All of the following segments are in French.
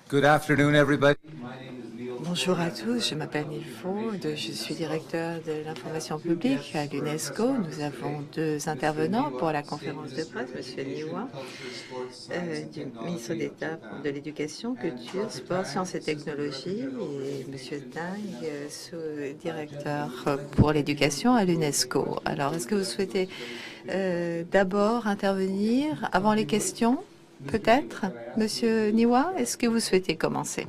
Good afternoon, everybody. Bonjour à tous, je m'appelle Neil Ford, je suis directeur de l'information publique à l'UNESCO. Nous avons deux intervenants pour la conférence de presse, M. Niwa, du ministre d'État de l'Éducation, Culture, Sport, Sciences et Technologies, et M. Tang, sous-directeur pour l'éducation à l'UNESCO. Alors, est-ce que vous souhaitez d'abord intervenir avant les questions? Peut-être. Monsieur Niwa, est-ce que vous souhaitez commencer?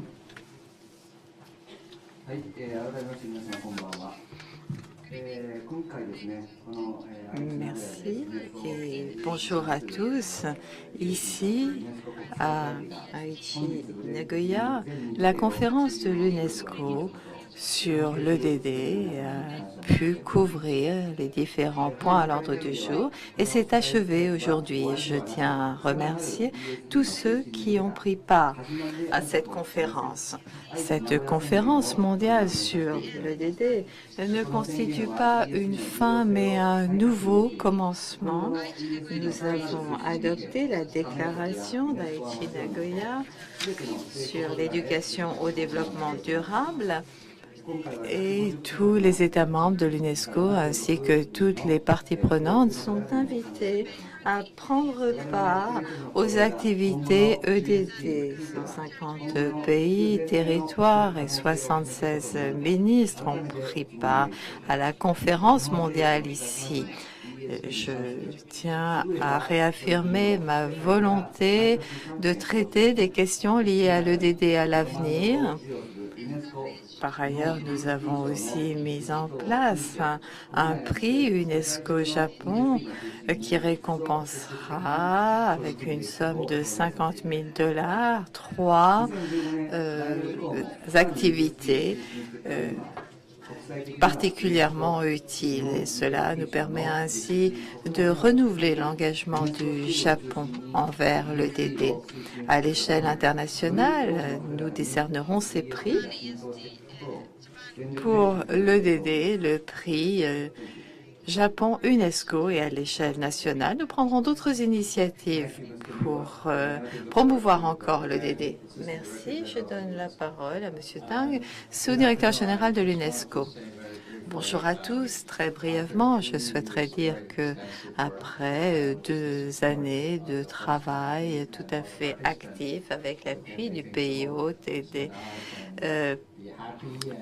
Merci et bonjour à tous. Ici, à Aichi Nagoya, la conférence de l'UNESCO sur l'EDD a pu couvrir les différents points à l'ordre du jour et s'est achevée aujourd'hui. Je tiens à remercier tous ceux qui ont pris part à cette conférence. Cette conférence mondiale sur l'EDD ne constitue pas une fin mais un nouveau commencement. Nous avons adopté la déclaration d'Aichi Nagoya sur l'éducation au développement durable. Et tous les États membres de l'UNESCO ainsi que toutes les parties prenantes sont invités à prendre part aux activités EDD. 150 pays, territoires et 76 ministres ont pris part à la conférence mondiale ici. Je tiens à réaffirmer ma volonté de traiter des questions liées à l'EDD à l'avenir. Par ailleurs, nous avons aussi mis en place un prix UNESCO Japon qui récompensera avec une somme de 50 000 $ trois activités particulièrement utiles. Et cela nous permet ainsi de renouveler l'engagement du Japon envers l'EDD. À l'échelle internationale, nous décernerons ces prix. Pour l'EDD, le prix Japon UNESCO, et à l'échelle nationale, nous prendrons d'autres initiatives pour promouvoir encore l'EDD. Merci. Je donne la parole à M. Tang, sous-directeur général de l'UNESCO. Bonjour à tous. Très brièvement, je souhaiterais dire que après 2 années de travail tout à fait actif avec l'appui du pays hôte et des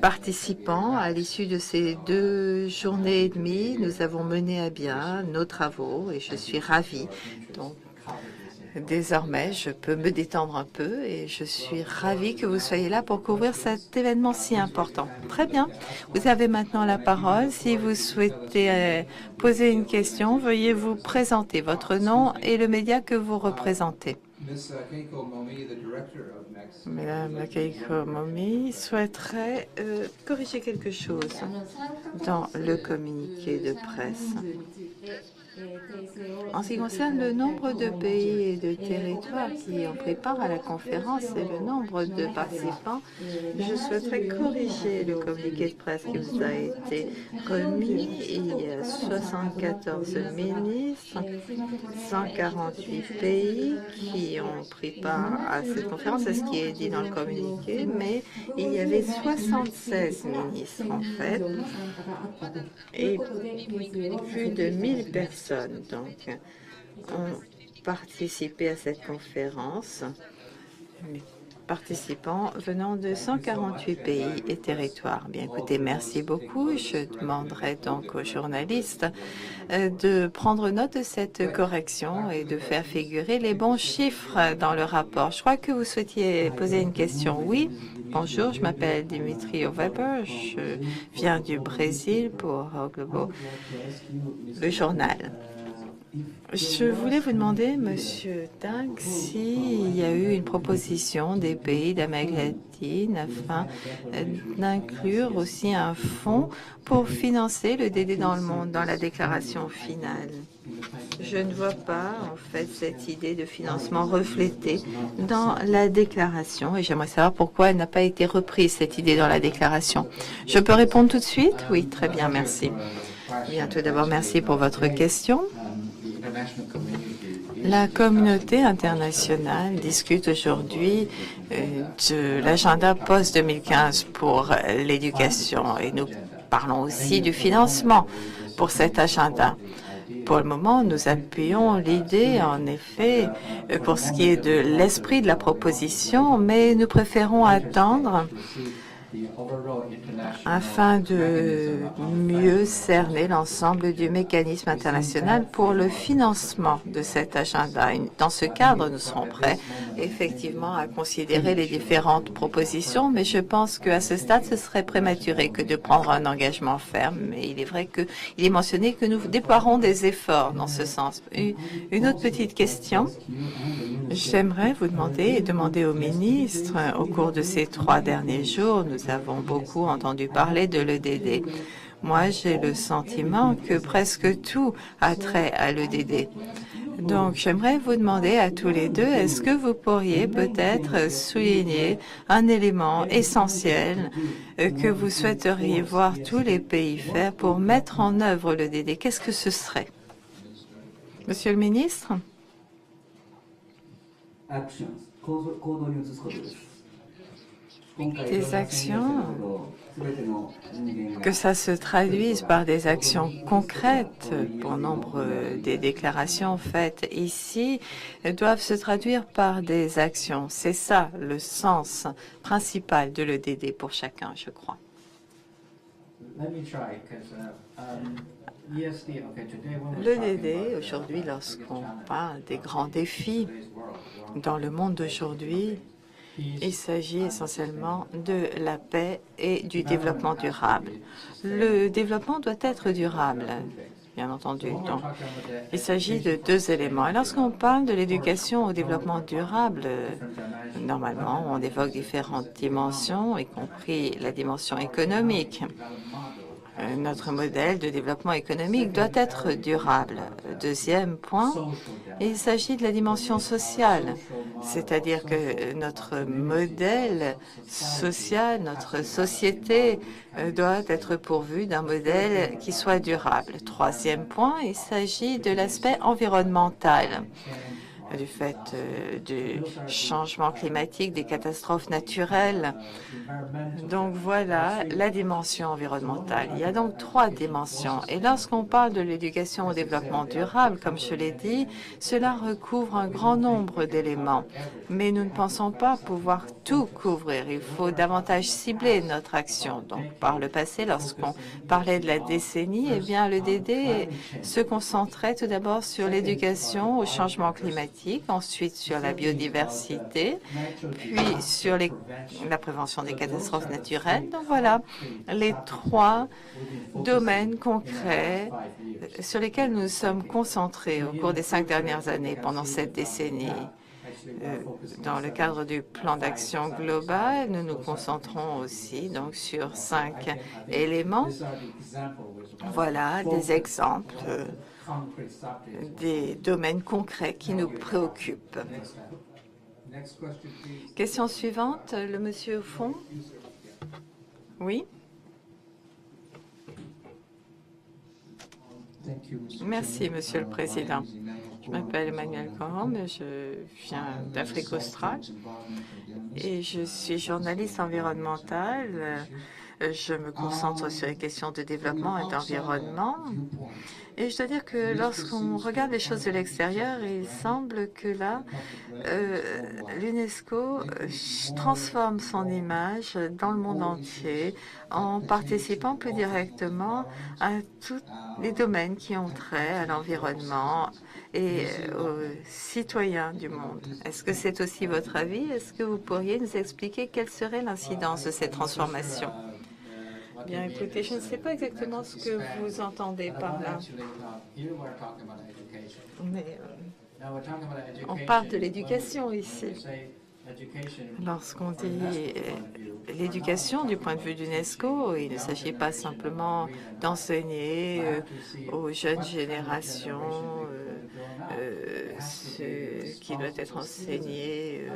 participants, à l'issue de ces 2 journées et demie, nous avons mené à bien nos travaux et je suis ravie. Donc, désormais, je peux me détendre un peu et je suis ravie que vous soyez là pour couvrir cet événement si important. Très bien. Vous avez maintenant la parole. Si vous souhaitei poser une question, veuillez vous présenter votre nom et le média que vous représentez. Madame Keiko Momi souhaiterait corriger quelque chose dans le communiqué de presse. En ce qui concerne le nombre de pays et de territoires qui ont pris part à la conférence et le nombre de participants, je souhaiterais corriger le communiqué de presse qui vous a été remis. Il y a 74 ministres, 148 pays qui ont pris part à cette conférence, c'est ce qui est dit dans le communiqué, mais il y avait 76 ministres en fait, et plus de 1000 personnes donc ont participé à cette conférence, participants venant de 148 pays et territoires. Bien écoutez, merci beaucoup. Je demanderai donc aux journalistes de prendre note de cette correction et de faire figurer les bons chiffres dans le rapport. Je crois que vous souhaitiez poser une question. Oui. Bonjour, je m'appelle Dimitri Weber, je viens du Brésil pour Globo, le journal. Je voulais vous demander, Monsieur Tang, s'il y a eu une proposition des pays d'Amérique latine afin d'inclure aussi un fonds pour financer le DD dans le monde dans la déclaration finale. Je ne vois pas en fait cette idée de financement reflétée dans la déclaration et j'aimerais savoir pourquoi elle n'a pas été reprise, cette idée, dans la déclaration. Je peux répondre tout de suite? Oui, très bien, merci. Bien, tout d'abord, merci pour votre question. La communauté internationale discute aujourd'hui de l'agenda post-2015 pour l'éducation et nous parlons aussi du financement pour cet agenda. Pour le moment, nous appuyons l'idée, en effet, pour ce qui est de l'esprit de la proposition, mais nous préférons attendre afin de mieux cerner l'ensemble du mécanisme international pour le financement de cet agenda. Dans ce cadre, nous serons prêts effectivement à considérer les différentes propositions, mais je pense qu'à ce stade, ce serait prématuré que de prendre un engagement ferme. Mais il est vrai qu'il est mentionné que nous déploierons des efforts dans ce sens. Une autre petite question. J'aimerais vous demander et demander au ministre, au cours de ces 3 derniers jours, nous avons beaucoup entendu parler de l'EDD. Moi, j'ai le sentiment que presque tout a trait à l'EDD. Donc, j'aimerais vous demander à tous les deux, est-ce que vous pourriez peut-être souligner un élément essentiel que vous souhaiteriez voir tous les pays faire pour mettre en œuvre l'EDD? Qu'est-ce que ce serait? Monsieur le ministre? Des actions, que ça se traduise par des actions concrètes. Pour nombre des déclarations faites ici doivent se traduire par des actions. C'est ça le sens principal de l'EDD pour chacun, je crois. L'EDD, aujourd'hui, lorsqu'on parle des grands défis dans le monde d'aujourd'hui, il s'agit essentiellement de la paix et du développement durable. Le développement doit être durable, bien entendu. Donc, il s'agit de 2 éléments. Et lorsqu'on parle de l'éducation au développement durable, normalement, on évoque différentes dimensions, y compris la dimension économique. Notre modèle de développement économique doit être durable. Deuxième point, il s'agit de la dimension sociale, c'est-à-dire que notre modèle social, notre société doit être pourvue d'un modèle qui soit durable. Troisième point, il s'agit de l'aspect environnemental. Du fait du changement climatique, des catastrophes naturelles. Donc voilà la dimension environnementale. Il y a donc 3 dimensions. Et lorsqu'on parle de l'éducation au développement durable, comme je l'ai dit, cela recouvre un grand nombre d'éléments. Mais nous ne pensons pas pouvoir tout couvrir. Il faut davantage cibler notre action. Donc par le passé, lorsqu'on parlait de la décennie, eh bien le DD se concentrait tout d'abord sur l'éducation au changement climatique, ensuite sur la biodiversité, puis sur la prévention des catastrophes naturelles. Donc voilà les 3 domaines concrets sur lesquels nous sommes concentrés au cours des 5 dernières années pendant cette décennie. Dans le cadre du plan d'action global, nous nous concentrons aussi donc sur 5 éléments. Voilà des exemples des domaines concrets qui nous préoccupent. Question suivante, le monsieur au fond. Oui. Merci, Monsieur le Président. Je m'appelle Emmanuel Coran, je viens d'Afrique australe et je suis journaliste environnementale. Je me concentre sur les questions de développement et d'environnement. Et je dois dire que lorsqu'on regarde les choses de l'extérieur, il semble que là, l'UNESCO transforme son image dans le monde entier en participant plus directement à tous les domaines qui ont trait à l'environnement et aux citoyens du monde. Est-ce que c'est aussi votre avis? Est-ce que vous pourriez nous expliquer quelle serait l'incidence de cette transformation? Bien, écoutez, je ne sais pas exactement ce que vous entendez par là. Mais on parle de l'éducation ici. Lorsqu'on dit l'éducation du point de vue d'UNESCO, il ne s'agit pas simplement d'enseigner aux jeunes générations ce qui doit être enseigné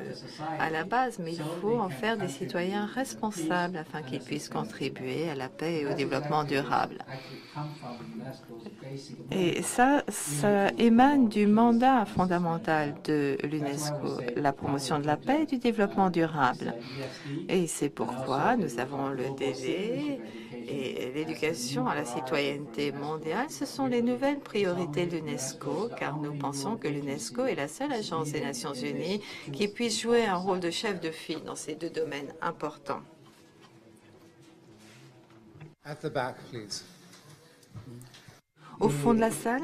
à la base, mais il faut en faire des citoyens responsables afin qu'ils puissent contribuer à la paix et au développement durable. Et ça émane du mandat fondamental de l'UNESCO, la promotion de la paix et du développement durable. Et c'est pourquoi nous avons le DD et l'éducation à la citoyenneté mondiale. Ce sont les nouvelles priorités de l'UNESCO, car nous pensons que l'UNESCO est la seule agence des Nations Unies qui puisse jouer un rôle de chef de file dans ces deux domaines importants. At the back, please. Au fond de la salle,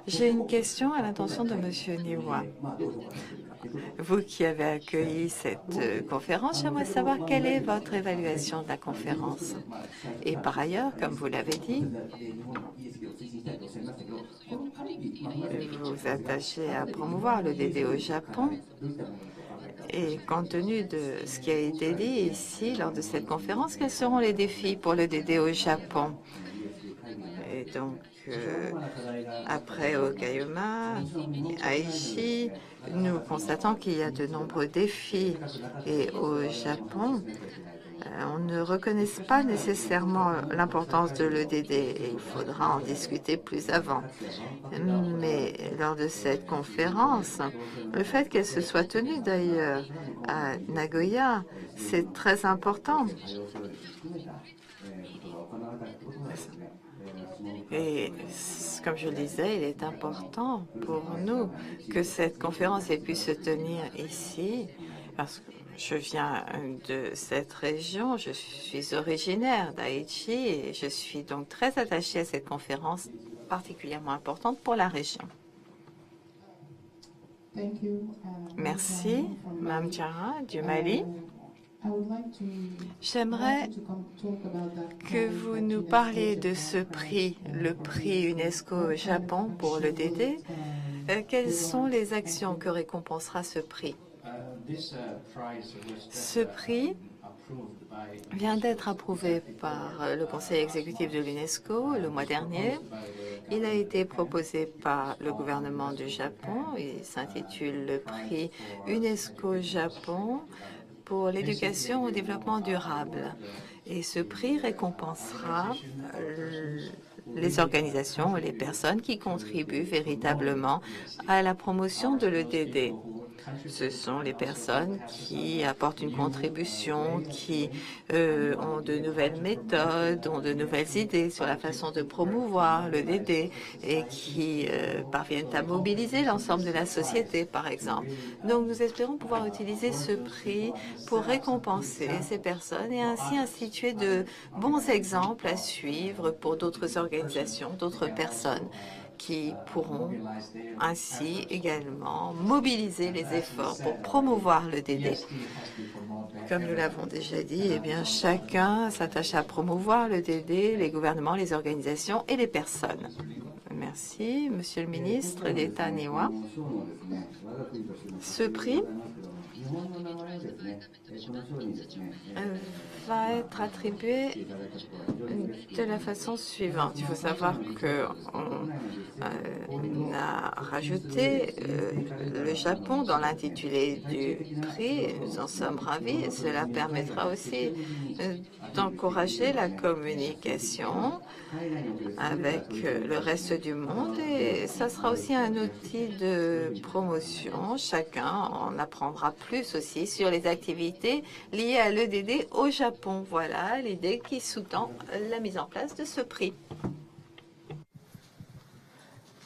j'ai une question à l'intention de M. Niwa. Vous qui avez accueilli cette conférence, j'aimerais savoir quelle est votre évaluation de la conférence. Et par ailleurs, comme vous l'avez dit, vous vous attachez à promouvoir le DD au Japon. Et compte tenu de ce qui a été dit ici lors de cette conférence, quels seront les défis pour le DD au Japon? Et donc, après Okayama, Aichi, nous constatons qu'il y a de nombreux défis. Et au Japon, on ne reconnaît pas nécessairement l'importance de l'EDD et il faudra en discuter plus avant. Mais lors de cette conférence, le fait qu'elle se soit tenue d'ailleurs à Nagoya, c'est très important. Et comme je le disais, il est important pour nous que cette conférence ait pu se tenir ici, parce que je viens de cette région, je suis originaire d'Aichi et je suis donc très attachée à cette conférence particulièrement importante pour la région. Merci, Mme Diarra du Mali. J'aimerais que vous nous parliez de ce prix, le prix UNESCO au Japon pour le DD. Quelles sont les actions que récompensera ce prix? Ce prix vient d'être approuvé par le Conseil exécutif de l'UNESCO le mois dernier. Il a été proposé par le gouvernement du Japon. Il s'intitule le prix UNESCO Japon pour l'éducation au développement durable. Et ce prix récompensera les organisations et les personnes qui contribuent véritablement à la promotion de l'EDD. Ce sont les personnes qui apportent une contribution, qui ont de nouvelles méthodes, ont de nouvelles idées sur la façon de promouvoir l'EDD et qui parviennent à mobiliser l'ensemble de la société, par exemple. Donc, nous espérons pouvoir utiliser ce prix pour récompenser ces personnes et ainsi instituer de bons exemples à suivre pour d'autres organisations, d'autres personnes qui pourront ainsi également mobiliser les efforts pour promouvoir le DD. Comme nous l'avons déjà dit, eh bien, chacun s'attache à promouvoir le DD, les gouvernements, les organisations et les personnes. Merci, Monsieur le ministre d'État Niwa. Ce prix va être attribué de la façon suivante. Il faut savoir qu'on a rajouté le Japon dans l'intitulé du prix. Nous en sommes ravis et cela permettra aussi d'encourager la communication avec le reste du monde et ça sera aussi un outil de promotion. Chacun en apprendra plus aussi sur les activités liées à l'EDD au Japon. Voilà l'idée qui sous-tend la mise en place de ce prix.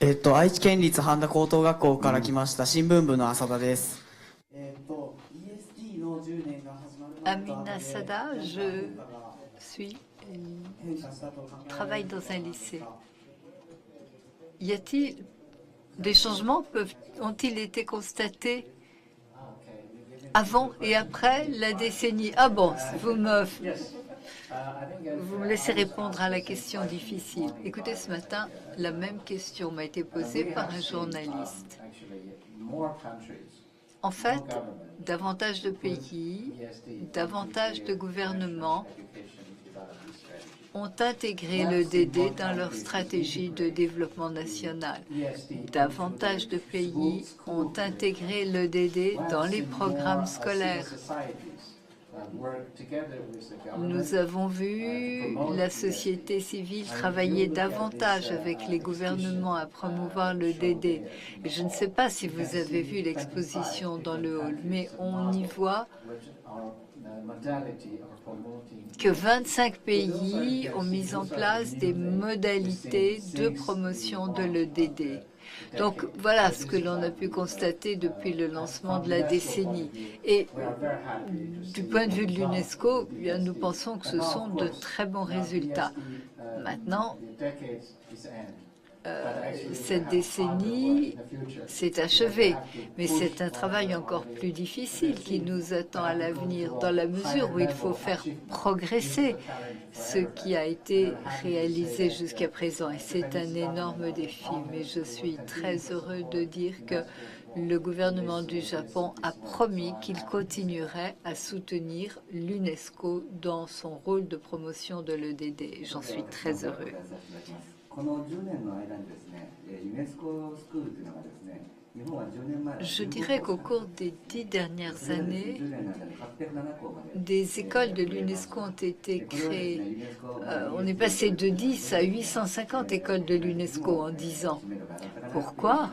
愛知県立半田高等学校から来ました新聞部の浅田です。ESG の10年が始まる前に Amina Sada, je travaille dans un lycée. Y a-t-il des changements ont-ils été constatés avant et après la décennie? Ah bon, vous me laissez répondre à la question difficile. Écoutez, ce matin, la même question m'a été posée par un journaliste. En fait, davantage de pays, davantage de gouvernements ont intégré le DD dans leur stratégie de développement national. Davantage de pays ont intégré le DD dans les programmes scolaires. Nous avons vu la société civile travailler davantage avec les gouvernements à promouvoir le DD. Et je ne sais pas si vous avez vu l'exposition dans le hall, mais on y voit que 25 pays ont mis en place des modalités de promotion de l'EDD. Donc voilà ce que l'on a pu constater depuis le lancement de la décennie. Et du point de vue de l'UNESCO, nous pensons que ce sont de très bons résultats. Maintenant, cette décennie s'est achevée, mais c'est un travail encore plus difficile qui nous attend à l'avenir, dans la mesure où il faut faire progresser ce qui a été réalisé jusqu'à présent. Et c'est un énorme défi, mais je suis très heureux de dire que le gouvernement du Japon a promis qu'il continuerait à soutenir l'UNESCO dans son rôle de promotion de l'EDD. J'en suis très heureux. Je dirais qu'au cours des 10 dernières années, des écoles de l'UNESCO ont été créées. On est passé de 10 à 850 écoles de l'UNESCO en 10 ans. Pourquoi?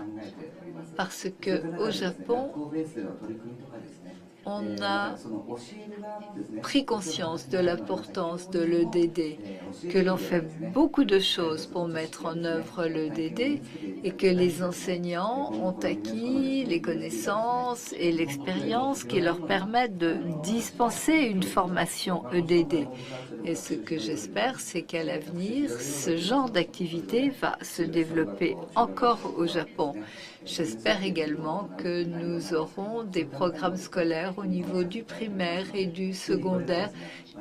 Parce qu'au Japon, on a pris conscience de l'importance de l'EDD, que l'on fait beaucoup de choses pour mettre en œuvre l'EDD et que les enseignants ont acquis les connaissances et l'expérience qui leur permettent de dispenser une formation EDD. Et ce que j'espère, c'est qu'à l'avenir, ce genre d'activité va se développer encore au Japon. J'espère également que nous aurons des programmes scolaires au niveau du primaire et du secondaire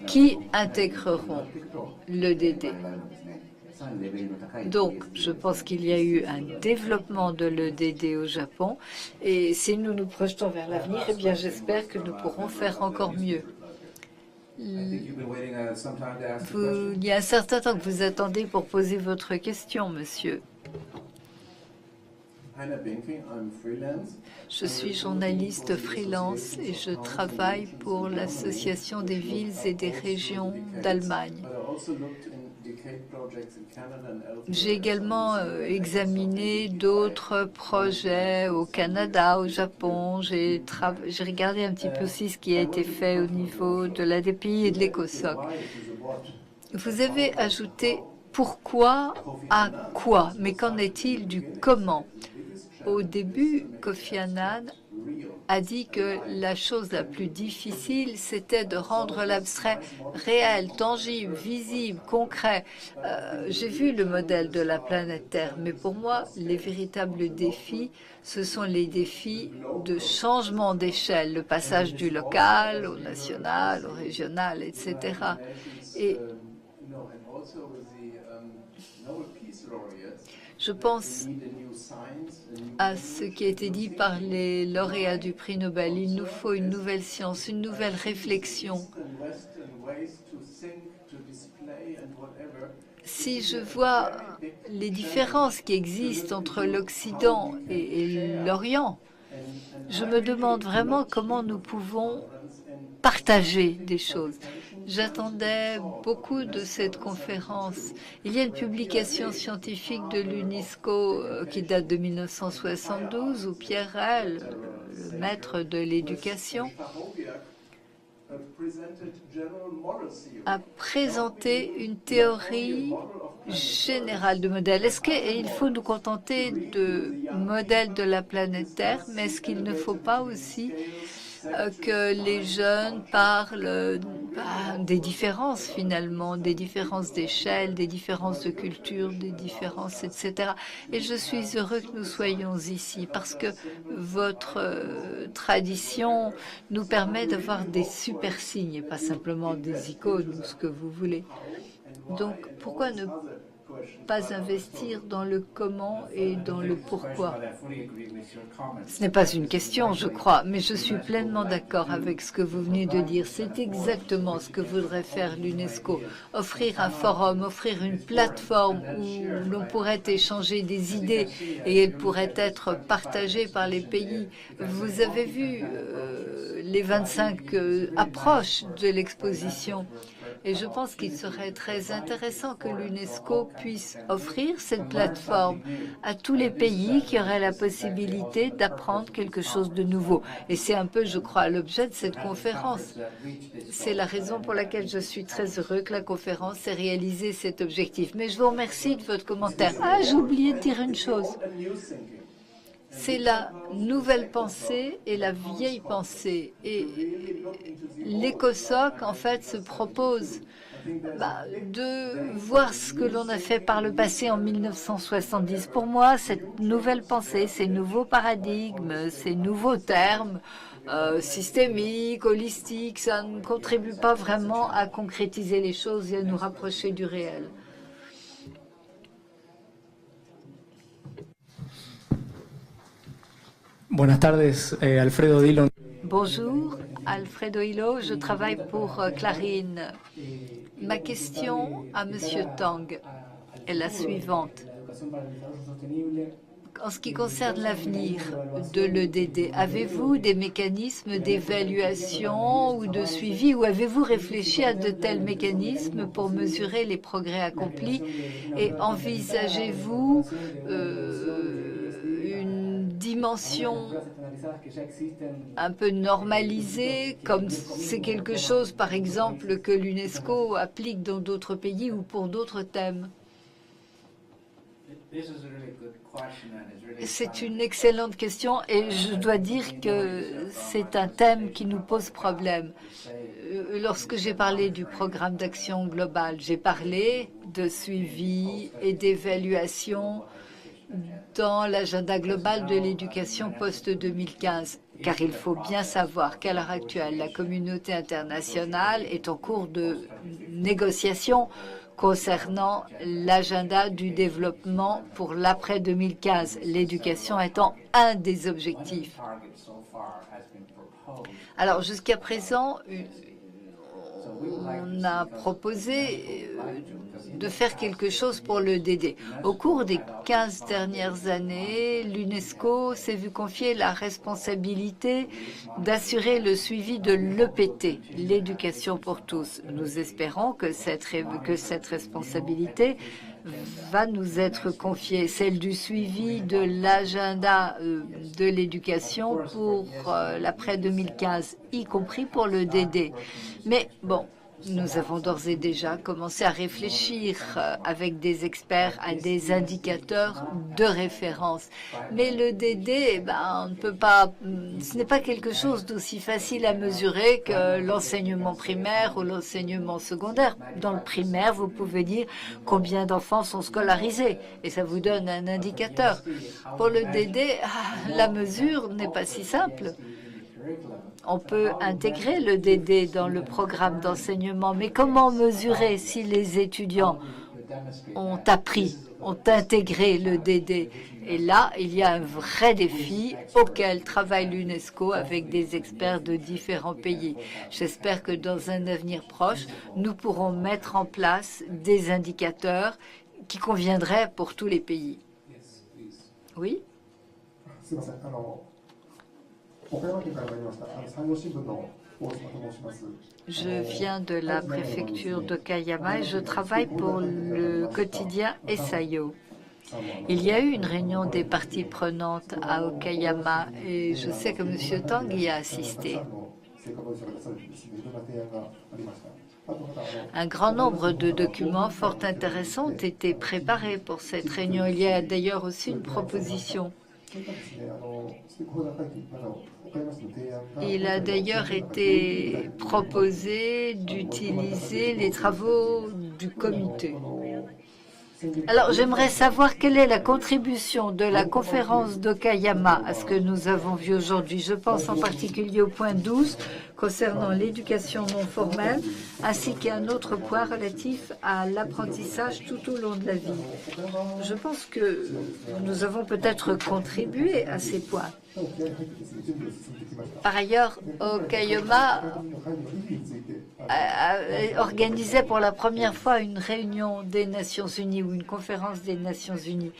qui intégreront l'EDD. Donc, je pense qu'il y a eu un développement de l'EDD au Japon et si nous nous projetons vers l'avenir, eh bien, j'espère que nous pourrons faire encore mieux. Il y a un certain temps que vous attendez pour poser votre question, monsieur. Je suis journaliste freelance et je travaille pour l'Association des villes et des régions d'Allemagne. J'ai également examiné d'autres projets au Canada, au Japon. J'ai regardé un petit peu aussi ce qui a été fait au niveau de l'ADPI et de l'ECOSOC. Vous avez ajouté pourquoi à quoi, mais qu'en est-il du comment? Au début, Kofi Annan a dit que la chose la plus difficile, c'était de rendre l'abstrait réel, tangible, visible, concret. J'ai vu le modèle de la planète Terre, mais pour moi, les véritables défis, ce sont les défis de changement d'échelle, le passage du local au national, au régional, etc. Et je pense à ce qui a été dit par les lauréats du prix Nobel. Il nous faut une nouvelle science, une nouvelle réflexion. Si je vois les différences qui existent entre l'Occident et l'Orient, je me demande vraiment comment nous pouvons partager des choses. J'attendais beaucoup de cette conférence. Il y a une publication scientifique de l'UNESCO qui date de 1972 où Pierre Rell, le maître de l'éducation, a présenté une théorie générale de modèle. Est-ce qu'il faut nous contenter de modèles de la planète Terre, mais est-ce qu'il ne faut pas aussi que les jeunes parlent des différences finalement, des différences d'échelle, des différences de culture, des différences, etc. Et je suis heureux que nous soyons ici parce que votre tradition nous permet d'avoir des super signes et pas simplement des icônes ou ce que vous voulez. Donc, pourquoi ne pas investir dans le comment et dans le pourquoi? Ce n'est pas une question, je crois, mais je suis pleinement d'accord avec ce que vous venez de dire. C'est exactement ce que voudrait faire l'UNESCO. Offrir un forum, offrir une plateforme où l'on pourrait échanger des idées et elles pourraient être partagées par les pays. Vous avez vu les 25 approches de l'exposition. Et je pense qu'il serait très intéressant que l'UNESCO puisse offrir cette plateforme à tous les pays qui auraient la possibilité d'apprendre quelque chose de nouveau. Et c'est un peu, je crois, l'objet de cette conférence. C'est la raison pour laquelle je suis très heureux que la conférence ait réalisé cet objectif. Mais je vous remercie de votre commentaire. Ah, j'ai oublié de dire une chose. C'est la nouvelle pensée et la vieille pensée. Et l'ECOSOC, en fait, se propose de voir ce que l'on a fait par le passé en 1970. Pour moi, cette nouvelle pensée, ces nouveaux paradigmes, ces nouveaux termes systémiques, holistiques, ça ne contribue pas vraiment à concrétiser les choses et à nous rapprocher du réel. Buenas tardes, Alfredo Dillon. Bonjour, Alfredo Hilo, je travaille pour Clarine. Ma question à Monsieur Tang est la suivante. En ce qui concerne l'avenir de l'EDD, avez-vous des mécanismes d'évaluation ou de suivi ou avez-vous réfléchi à de tels mécanismes pour mesurer les progrès accomplis et envisagez-vous une dimension un peu normalisée, comme c'est quelque chose, par exemple, que l'UNESCO applique dans d'autres pays ou pour d'autres thèmes? C'est une excellente question et je dois dire que c'est un thème qui nous pose problème. Lorsque j'ai parlé du programme d'action global, j'ai parlé de suivi et d'évaluation dans l'agenda global de l'éducation post-2015. Car il faut bien savoir qu'à l'heure actuelle, la communauté internationale est en cours de négociation concernant l'agenda du développement pour l'après 2015, l'éducation étant un des objectifs. Alors, jusqu'à présent, on a proposé de faire quelque chose pour le DD. Au cours des 15 dernières années, l'UNESCO s'est vu confier la responsabilité d'assurer le suivi de l'EPT, l'éducation pour tous. Nous espérons que cette responsabilité va nous être confiée, celle du suivi de l'agenda de l'éducation pour l'après 2015, y compris pour le DD. Mais bon, nous avons d'ores et déjà commencé à réfléchir avec des experts à des indicateurs de référence. Mais le DD, on ne peut pas, ce n'est pas quelque chose d'aussi facile à mesurer que l'enseignement primaire ou l'enseignement secondaire. Dans le primaire, vous pouvez dire combien d'enfants sont scolarisés et ça vous donne un indicateur. Pour le DD, la mesure n'est pas si simple. On peut intégrer le DD dans le programme d'enseignement, mais comment mesurer si les étudiants ont appris, ont intégré le DD? Et là, il y a un vrai défi auquel travaille l'UNESCO avec des experts de différents pays. J'espère que dans un avenir proche, nous pourrons mettre en place des indicateurs qui conviendraient pour tous les pays. Oui? Je viens de la préfecture d'Okayama et je travaille pour le quotidien Esayo. Il y a eu une réunion des parties prenantes à Okayama et je sais que M. Tang y a assisté. Un grand nombre de documents fort intéressants ont été préparés pour cette réunion. Il y a d'ailleurs aussi une proposition. Il a d'ailleurs été proposé d'utiliser les travaux du comité. Alors, j'aimerais savoir quelle est la contribution de la conférence d'Okayama à ce que nous avons vu aujourd'hui. Je pense en particulier au point 12 concernant l'éducation non formelle, ainsi qu'à un autre point relatif à l'apprentissage tout au long de la vie. Je pense que nous avons peut-être contribué à ces points. Par ailleurs, Okayama organisait pour la première fois une réunion des Nations Unies ou une conférence des Nations Unies.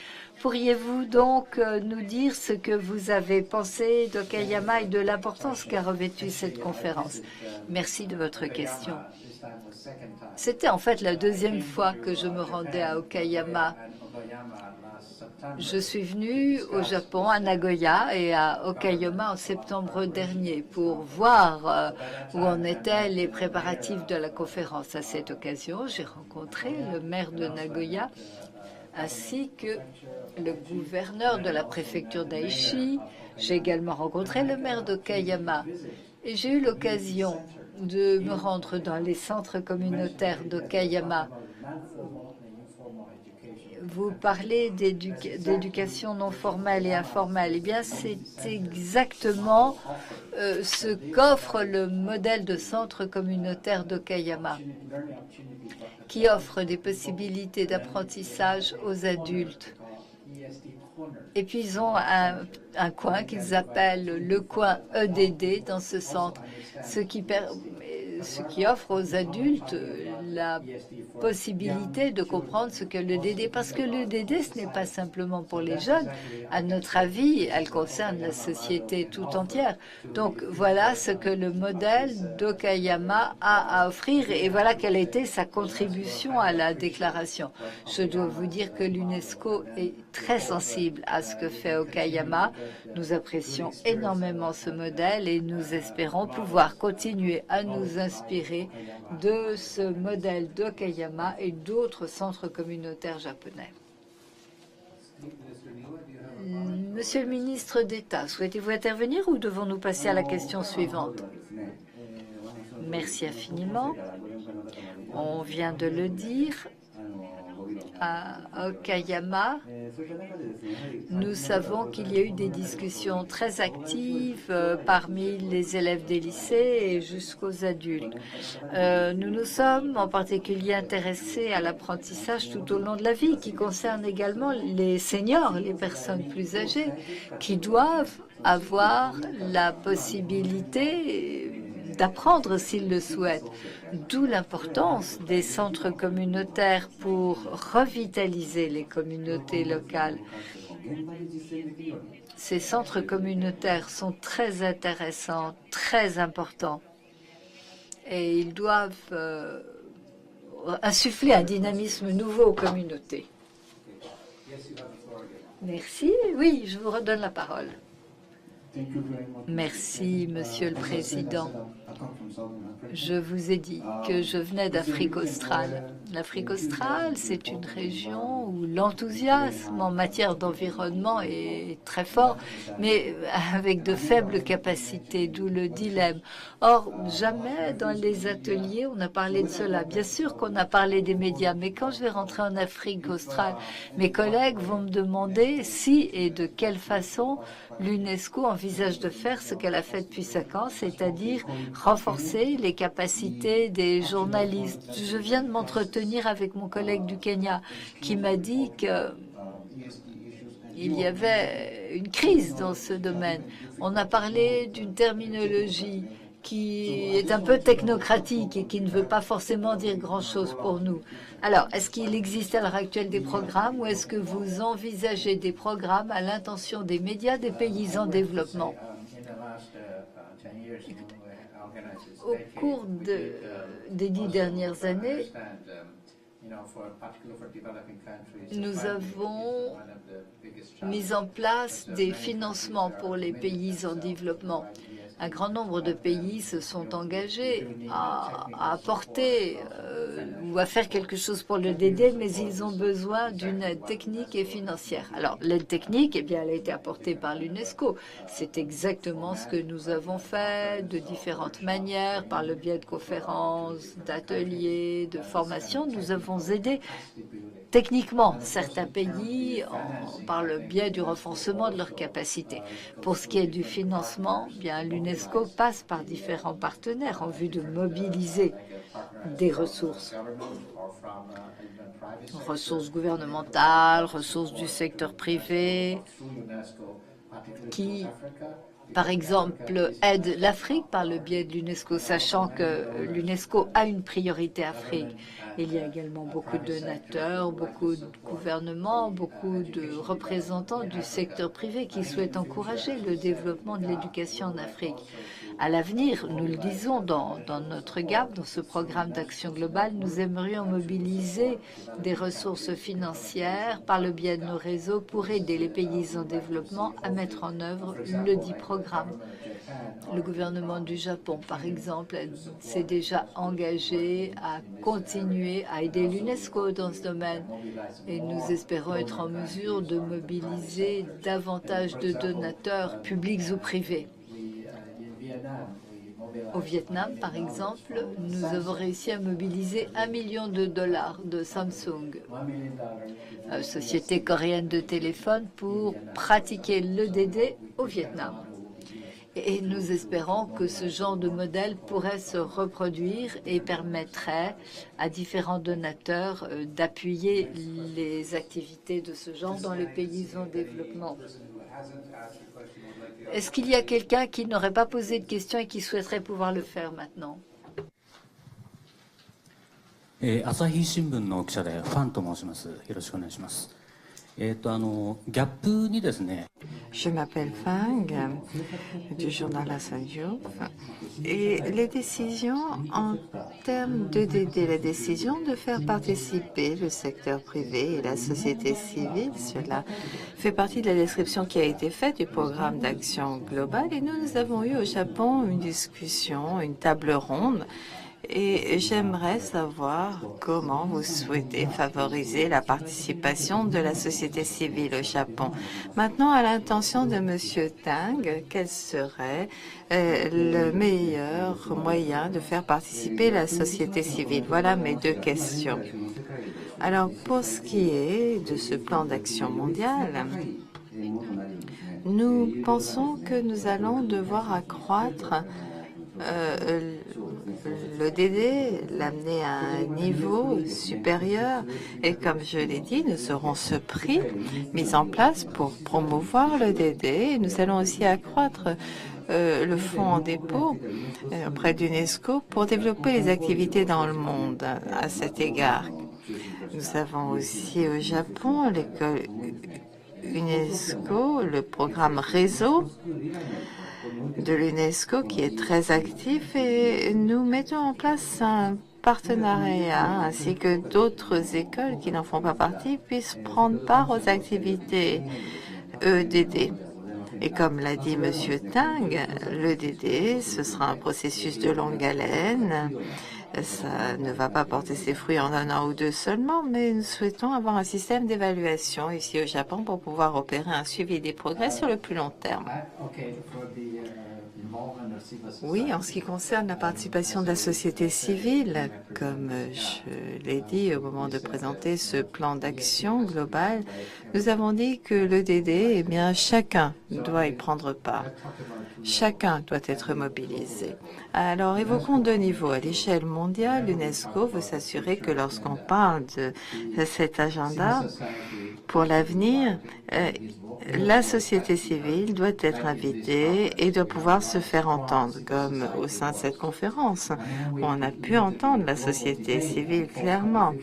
Pourriez-vous donc nous dire ce que vous avez pensé d'Okayama et de l'importance qu'a revêtue cette conférence? Merci de votre question. C'était en fait la deuxième fois que je me rendais à Okayama. Je suis venue au Japon, à Nagoya et à Okayama en septembre dernier pour voir où en étaient les préparatifs de la conférence. À cette occasion, j'ai rencontré le maire de Nagoya ainsi que le gouverneur de la préfecture d'Aichi. J'ai également rencontré le maire d'Okayama et j'ai eu l'occasion de me rendre dans les centres communautaires d'Okayama. Vous parlez d'éducation non formelle et informelle. Eh bien, c'est exactement ce qu'offre le modèle de centre communautaire d'Okayama, qui offre des possibilités d'apprentissage aux adultes. Et puis, ils ont un coin qu'ils appellent le coin EDD dans ce centre, ce qui offre aux adultes la possibilité de comprendre ce que le DD, parce que le DD, ce n'est pas simplement pour les jeunes. À notre avis, elle concerne la société tout entière. Donc, voilà ce que le modèle d'Okayama a à offrir et voilà quelle a été sa contribution à la déclaration. Je dois vous dire que l'UNESCO est très sensible à ce que fait Okayama. Nous apprécions énormément ce modèle et nous espérons pouvoir continuer à nous inspirer de ce modèle d'Okayama et d'autres centres communautaires japonais. Monsieur le ministre d'État, souhaitez-vous intervenir ou devons-nous passer à la question suivante? Merci infiniment. On vient de le dire. À Okayama, nous savons qu'il y a eu des discussions très actives parmi les élèves des lycées et jusqu'aux adultes. Nous nous sommes en particulier intéressés à l'apprentissage tout au long de la vie, qui concerne également les seniors, les personnes plus âgées, qui doivent avoir la possibilité d'apprendre s'ils le souhaitent. D'où l'importance des centres communautaires pour revitaliser les communautés locales. Ces centres communautaires sont très intéressants, très importants. Et ils doivent insuffler un dynamisme nouveau aux communautés. Merci. Oui, je vous redonne la parole. Merci, Monsieur le Président. Je vous ai dit que je venais d'Afrique australe. L'Afrique australe, c'est une région où l'enthousiasme en matière d'environnement est très fort, mais avec de faibles capacités, d'où le dilemme. Or, jamais dans les ateliers, on a parlé de cela. Bien sûr qu'on a parlé des médias, mais quand je vais rentrer en Afrique australe, mes collègues vont me demander si et de quelle façon l'UNESCO envisage de faire ce qu'elle a fait depuis 5 ans, c'est-à-dire renforcer les capacités des journalistes. Je viens de m'entretenir avec mon collègue du Kenya qui m'a dit qu'il y avait une crise dans ce domaine. On a parlé d'une terminologie qui est un peu technocratique et qui ne veut pas forcément dire grand-chose pour nous. Alors, est-ce qu'il existe à l'heure actuelle des programmes ou est-ce que vous envisagez des programmes à l'intention des médias des pays en développement? Au cours des 10 dernières années, nous avons mis en place des financements pour les pays en développement. Un grand nombre de pays se sont engagés à apporter ou à faire quelque chose pour le DD, mais ils ont besoin d'une aide technique et financière. Alors, l'aide technique, eh bien, elle a été apportée par l'UNESCO. C'est exactement ce que nous avons fait de différentes manières, par le biais de conférences, d'ateliers, de formations. Nous avons aidé techniquement certains pays par le biais du renforcement de leurs capacités. Pour ce qui est du financement, bien l'UNESCO passe par différents partenaires en vue de mobiliser des ressources gouvernementales, ressources du secteur privé, qui, par exemple, aident l'Afrique par le biais de l'UNESCO, sachant que l'UNESCO a une priorité Afrique. Il y a également beaucoup de donateurs, beaucoup de gouvernements, beaucoup de représentants du secteur privé qui souhaitent encourager le développement de l'éducation en Afrique. À l'avenir, nous le disons dans notre GAP, dans ce programme d'action globale, nous aimerions mobiliser des ressources financières par le biais de nos réseaux pour aider les pays en développement à mettre en œuvre le dit programme. Le gouvernement du Japon, par exemple, s'est déjà engagé à continuer à aider l'UNESCO dans ce domaine et nous espérons être en mesure de mobiliser davantage de donateurs publics ou privés. Au Vietnam, par exemple, nous avons réussi à mobiliser $1 million de Samsung, société coréenne de téléphone, pour pratiquer l'EDD au Vietnam. Et nous espérons que ce genre de modèle pourrait se reproduire et permettrait à différents donateurs d'appuyer les activités de ce genre dans les pays en développement. Est-ce qu'il y a quelqu'un qui n'aurait pas posé de questions et qui souhaiterait pouvoir le faire maintenant? 朝日新聞の記者でファンと申します。よろしくお願いします。ギャップにですね。Je m'appelle Fang, du journal Asahi, et les décisions en termes d'EDD, la décision de faire participer le secteur privé et la société civile, cela fait partie de la description qui a été faite du programme d'action globale. Et nous avons eu au Japon une discussion, une table ronde. Et j'aimerais savoir comment vous souhaitez favoriser la participation de la société civile au Japon. Maintenant, à l'intention de M. Tang, quel serait le meilleur moyen de faire participer la société civile? Voilà mes deux questions. Alors, pour ce qui est de ce plan d'action mondial, nous pensons que nous allons devoir accroître l'EDD, l'amener à un niveau supérieur. Et comme je l'ai dit, nous aurons ce prix mis en place pour promouvoir l'EDD. Et nous allons aussi accroître le fonds en dépôt auprès d'UNESCO pour développer les activités dans le monde à cet égard. Nous avons aussi au Japon l'école UNESCO, le programme réseau de l'UNESCO qui est très actif, et nous mettons en place un partenariat ainsi que d'autres écoles qui n'en font pas partie puissent prendre part aux activités EDD. Et comme l'a dit M. Tang, l'EDD, ce sera un processus de longue haleine. Ça ne va pas porter ses fruits en un an ou deux seulement, mais nous souhaitons avoir un système d'évaluation ici au Japon pour pouvoir opérer un suivi des progrès sur le plus long terme. Oui, en ce qui concerne la participation de la société civile, comme je l'ai dit au moment de présenter ce plan d'action global, nous avons dit que l'EDD, eh bien, chacun doit y prendre part. Chacun doit être mobilisé. Alors, évoquons deux niveaux. À l'échelle mondiale, l'UNESCO veut s'assurer que lorsqu'on parle de cet agenda pour l'avenir, la société civile doit être invitée et doit pouvoir se faire entendre, comme au sein de cette conférence. On a pu entendre la société civile clairement.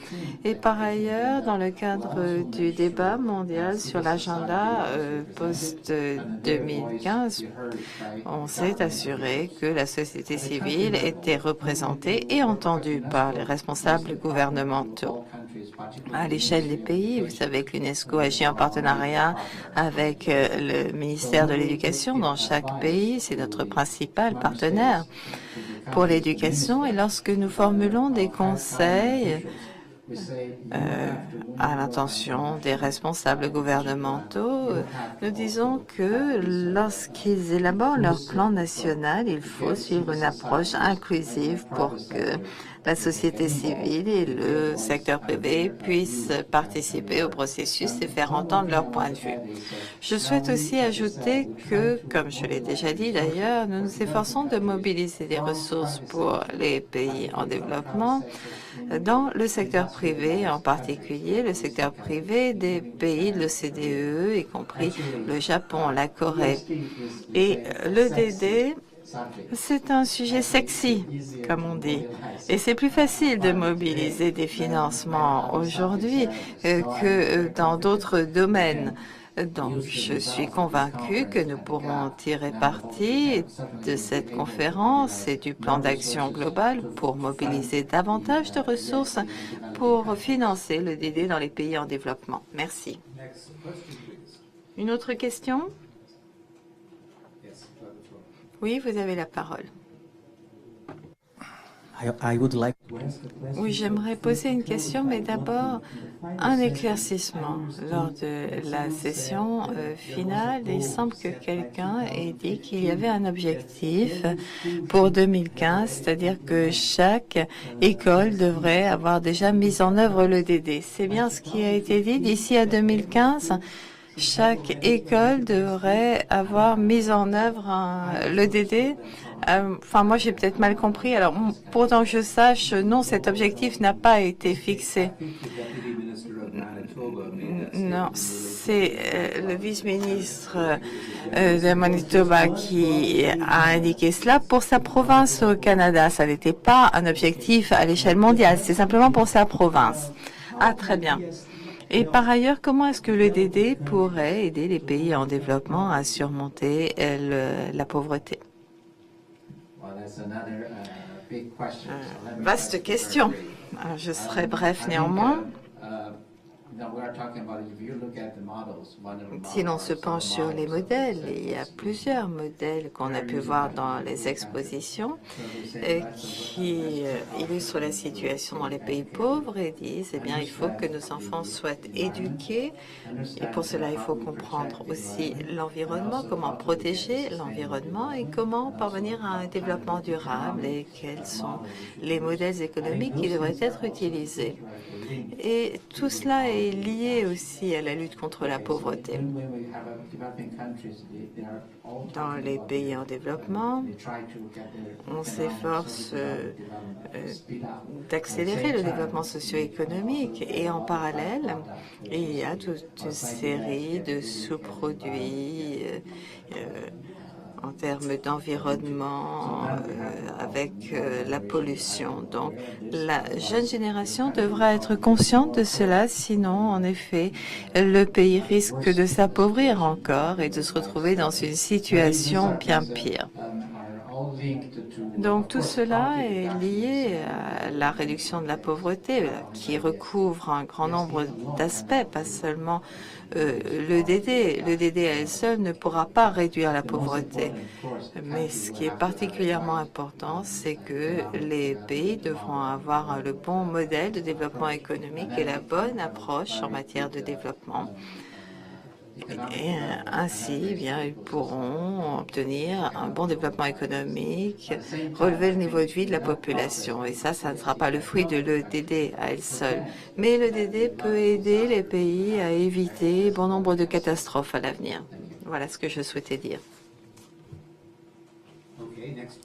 Et par ailleurs, dans le cadre du débat mondial sur l'agenda post-2015, on s'est assuré que la société civile était représentée et entendue par les responsables gouvernementaux. À l'échelle des pays, vous savez que l'UNESCO agit en partenariat avec le ministère de l'Éducation dans chaque pays. C'est notre principal partenaire pour l'éducation. Et lorsque nous formulons des conseils à l'intention des responsables gouvernementaux, nous disons que lorsqu'ils élaborent leur plan national, il faut suivre une approche inclusive pour que la société civile et le secteur privé puissent participer au processus et faire entendre leur point de vue. Je souhaite aussi ajouter que, comme je l'ai déjà dit d'ailleurs, nous nous efforçons de mobiliser des ressources pour les pays en développement dans le secteur privé, en particulier le secteur privé des pays de l'OCDE, y compris le Japon, la Corée. Et le DD, c'est un sujet sexy, comme on dit. Et c'est plus facile de mobiliser des financements aujourd'hui que dans d'autres domaines. Donc, je suis convaincue que nous pourrons tirer parti de cette conférence et du plan d'action global pour mobiliser davantage de ressources pour financer le DD dans les pays en développement. Merci. Une autre question? Oui, vous avez la parole. Oui, j'aimerais poser une question, mais d'abord un éclaircissement. Lors de la session finale, il semble que quelqu'un ait dit qu'il y avait un objectif pour 2015, c'est-à-dire que chaque école devrait avoir déjà mis en œuvre le DD. C'est bien ce qui a été dit d'ici à 2015? Chaque école devrait avoir mis en œuvre le DD. Enfin, moi, j'ai peut-être mal compris. Alors, pourtant que je sache, non, cet objectif n'a pas été fixé. Non, c'est le vice-ministre de Manitoba qui a indiqué cela pour sa province au Canada. Ça n'était pas un objectif à l'échelle mondiale, c'est simplement pour sa province. Ah, très bien. Et par ailleurs, comment est-ce que le DD pourrait aider les pays en développement à surmonter la pauvreté? Vaste question. Je serai bref néanmoins. Si l'on se penche sur les modèles, il y a plusieurs modèles qu'on a pu voir dans les expositions qui illustrent la situation dans les pays pauvres et disent, eh bien, il faut que nos enfants soient éduqués et pour cela, il faut comprendre aussi l'environnement, comment protéger l'environnement et comment parvenir à un développement durable et quels sont les modèles économiques qui devraient être utilisés. Et tout cela est lié aussi à la lutte contre la pauvreté. Dans les pays en développement, on s'efforce d'accélérer le développement socio-économique et en parallèle, il y a toute une série de sous-produits en termes d'environnement, avec la pollution. Donc, la jeune génération devra être consciente de cela, sinon, en effet, le pays risque de s'appauvrir encore et de se retrouver dans une situation bien pire. Donc, tout cela est lié à la réduction de la pauvreté, qui recouvre un grand nombre d'aspects, pas seulement le DD. Le DD à elle seule ne pourra pas réduire la pauvreté. Mais ce qui est particulièrement important, c'est que les pays devront avoir le bon modèle de développement économique et la bonne approche en matière de développement. Et ainsi, eh bien, ils pourront obtenir un bon développement économique, relever le niveau de vie de la population. Et ça ne sera pas le fruit de l'EDD à elle seule. Mais l'EDD peut aider les pays à éviter bon nombre de catastrophes à l'avenir. Voilà ce que je souhaitais dire.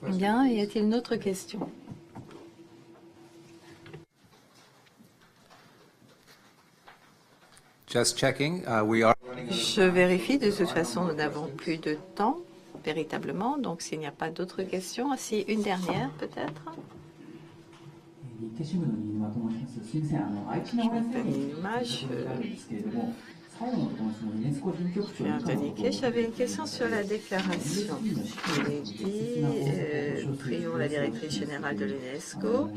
Bien, y a-t-il une autre question? Just checking, we are... Je vérifie, de toute façon, nous n'avons plus de temps, véritablement. Donc, s'il n'y a pas d'autres questions, si une dernière, peut-être. J'avais une question sur la déclaration. Il est dit, prions la directrice générale de l'UNESCO.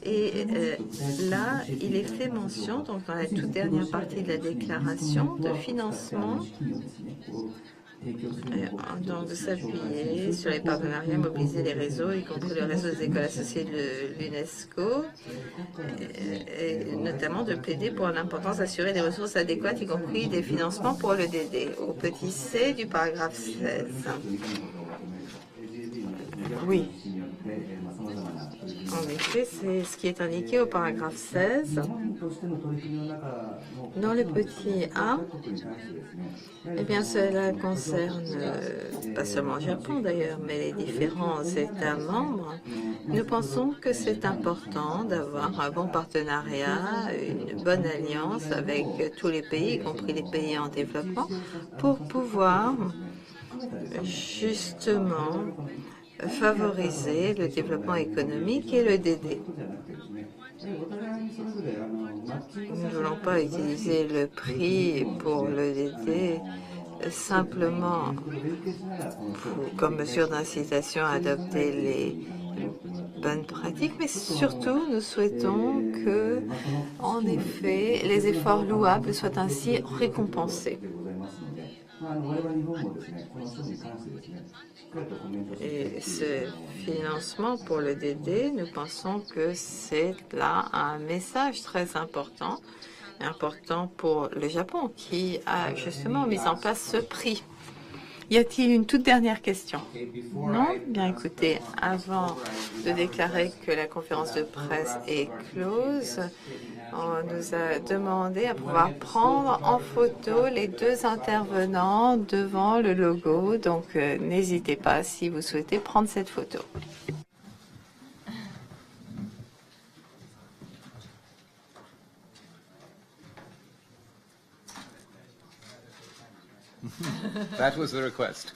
Et là, il est fait mention, donc dans la toute dernière partie de la déclaration, de financement, donc de s'appuyer sur les partenariats, mobiliser les réseaux, y compris le réseau des écoles associées de l'UNESCO, et notamment de plaider pour l'importance d'assurer des ressources adéquates, y compris des financements pour le DD, au petit c du paragraphe 16. Oui. En effet, c'est ce qui est indiqué au paragraphe 16. Dans le petit A, eh bien, cela concerne pas seulement le Japon d'ailleurs, mais les différents États membres. Nous pensons que c'est important d'avoir un bon partenariat, une bonne alliance avec tous les pays, y compris les pays en développement, pour pouvoir justement favoriser le développement économique et le DD. Nous ne voulons pas utiliser le prix pour le DD simplement comme mesure d'incitation à adopter les bonnes pratiques, mais surtout nous souhaitons que, en effet, les efforts louables soient ainsi récompensés. Et ce financement pour le DD, nous pensons que c'est là un message très important, pour le Japon qui a justement mis en place ce prix. Y a-t-il une toute dernière question? Non? Bien écoutez, avant de déclarer que la conférence de presse est close, on nous a demandé à pouvoir prendre en photo les deux intervenants devant le logo. Donc, n'hésitez pas si vous souhaitez prendre cette photo. That was the request.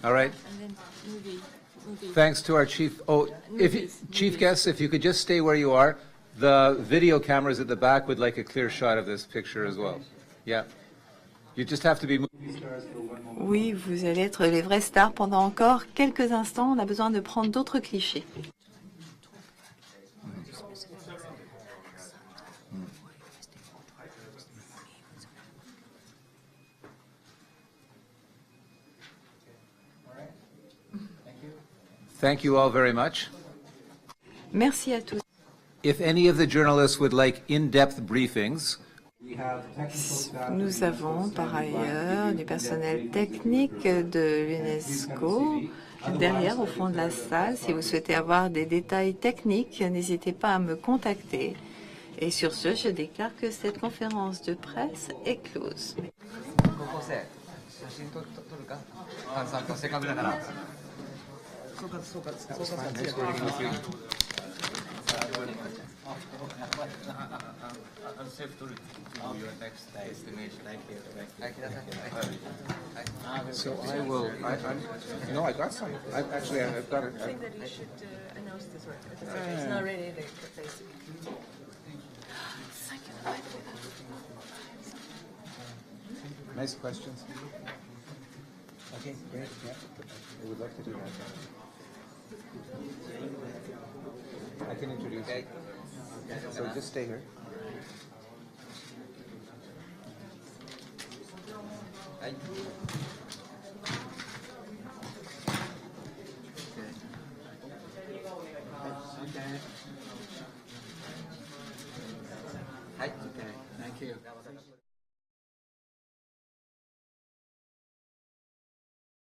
All right. Thanks to our chief. Oh, chief guests, if you could just stay where you are. The video cameras at the back would like a clear shot of this picture as well. Yeah. You just have to be. Oui, vous allez être les vrais stars pendant encore quelques instants. On a besoin de prendre d'autres clichés. Thank you all very much. Merci à tous. If any of the journalists would like in-depth briefings, Nous avons par ailleurs du personnel technique de l'UNESCO derrière au fond de la salle. Si vous souhaitez avoir des détails techniques, n'hésitez pas à me contacter. Et sur ce, je déclare que cette conférence de presse est close. so I will. No, I got some. I've got it. I think that you should announce this work. It's not really the basic. Nice questions. Okay, great. Yeah, I would like to do that. I can introduce you. So just stay here.